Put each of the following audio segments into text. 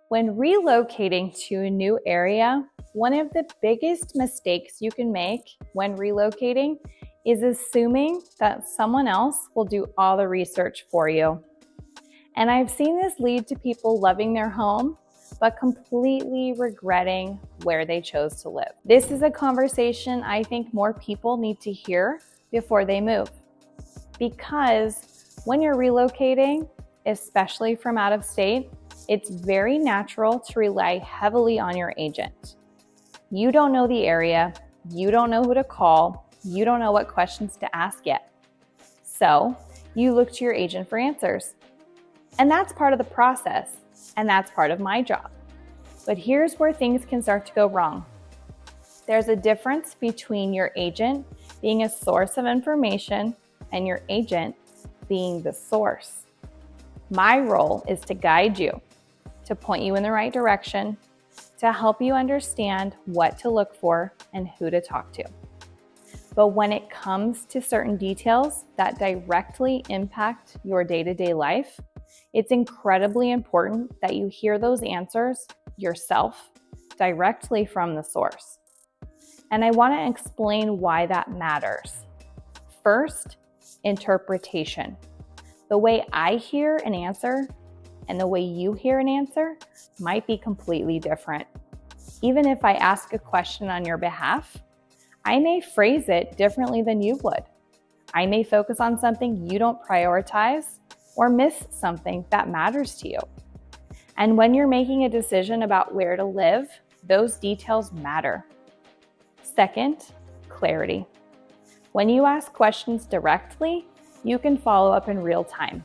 When relocating to a new area, one of the biggest mistakes you can make when relocating is assuming that someone else will do all the research for you. And I've seen this lead to people loving their home, but completely regretting where they chose to live. This is a conversation I think more people need to hear before they move. Because when you're relocating, especially from out of state, it's very natural to rely heavily on your agent. You don't know the area, you don't know who to call, you don't know what questions to ask yet. So you look to your agent for answers. And that's part of the process, and that's part of my job. But here's where things can start to go wrong. There's a difference between your agent being a source of information and your agent being the source. My role is to guide you, to point you in the right direction, to help you understand what to look for and who to talk to. But when it comes to certain details that directly impact your day-to-day life, it's incredibly important that you hear those answers yourself directly from the source. And I want to explain why that matters. First, interpretation. The way I hear an answer and the way you hear an answer might be completely different. Even if I ask a question on your behalf, I may phrase it differently than you would. I may focus on something you don't prioritize or miss something that matters to you. And when you're making a decision about where to live, those details matter. Second, clarity. When you ask questions directly, you can follow up in real time.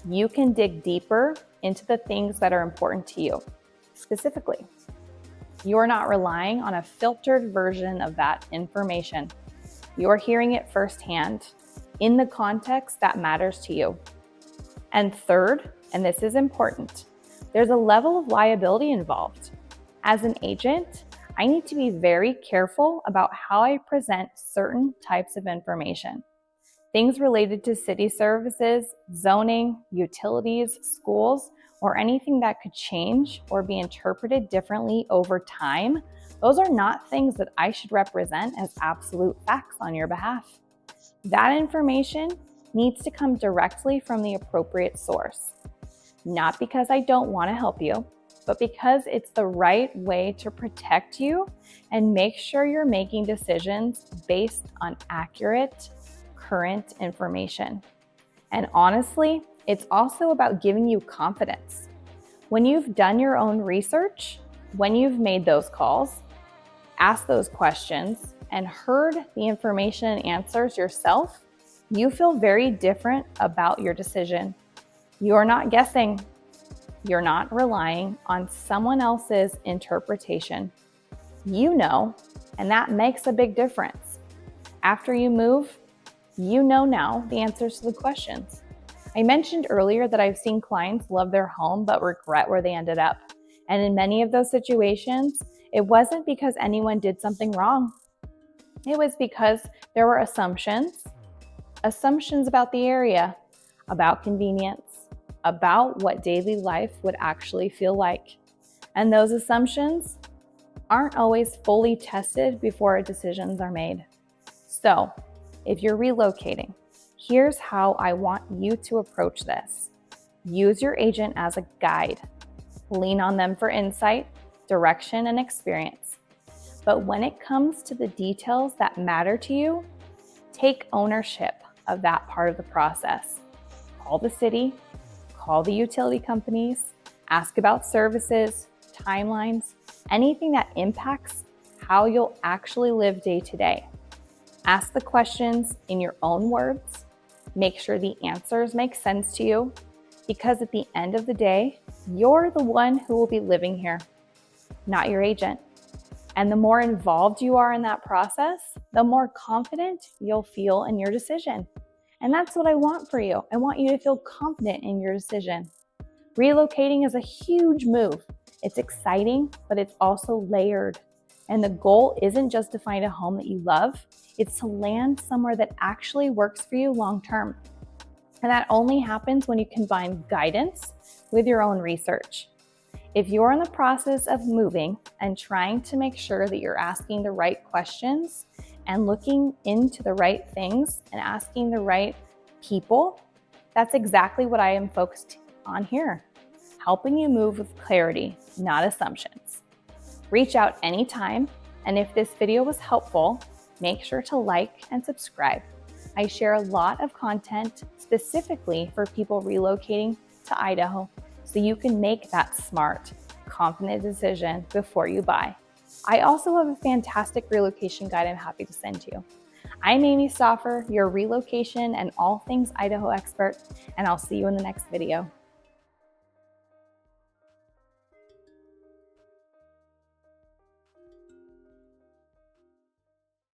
You can dig deeper into the things that are important to you. Specifically, you're not relying on a filtered version of that information. You're hearing it firsthand in the context that matters to you. And third, and this is important, there's a level of liability involved. As an agent, I need to be very careful about how I present certain types of information. Things related to city services, zoning, utilities, schools, or anything that could change or be interpreted differently over time, those are not things that I should represent as absolute facts on your behalf. That information needs to come directly from the appropriate source. Not because I don't want to help you, but because it's the right way to protect you and make sure you're making decisions based on accurate, current information. And honestly, it's also about giving you confidence. When you've done your own research, when you've made those calls, asked those questions, and heard the information and answers yourself, you feel very different about your decision. You're not guessing. You're not relying on someone else's interpretation. You know, and that makes a big difference. After you move, you know now the answers to the questions. I mentioned earlier that I've seen clients love their home but regret where they ended up. And in many of those situations, it wasn't because anyone did something wrong. It was because there were assumptions about the area, about convenience, about what daily life would actually feel like. And those assumptions aren't always fully tested before decisions are made. So, if you're relocating, here's how I want you to approach this. Use your agent as a guide. Lean on them for insight, direction, and experience. But when it comes to the details that matter to you, take ownership of that part of the process. Call the city, call the utility companies, ask about services, timelines, anything that impacts how you'll actually live day to day. Ask the questions in your own words. Make sure the answers make sense to you, because at the end of the day, you're the one who will be living here, not your agent. And the more involved you are in that process, the more confident you'll feel in your decision. And that's what I want for you. I want you to feel confident in your decision. Relocating is a huge move. It's exciting, but it's also layered. And the goal isn't just to find a home that you love, it's to land somewhere that actually works for you long term. And that only happens when you combine guidance with your own research. If you're in the process of moving and trying to make sure that you're asking the right questions and looking into the right things and asking the right people, that's exactly what I am focused on here, helping you move with clarity, not assumptions. Reach out anytime, and if this video was helpful, make sure to like and subscribe. I share a lot of content specifically for people relocating to Idaho, so you can make that smart, confident decision before you buy. I also have a fantastic relocation guide I'm happy to send you. I'm Amy Stauffer, your relocation and all things Idaho expert, and I'll see you in the next video.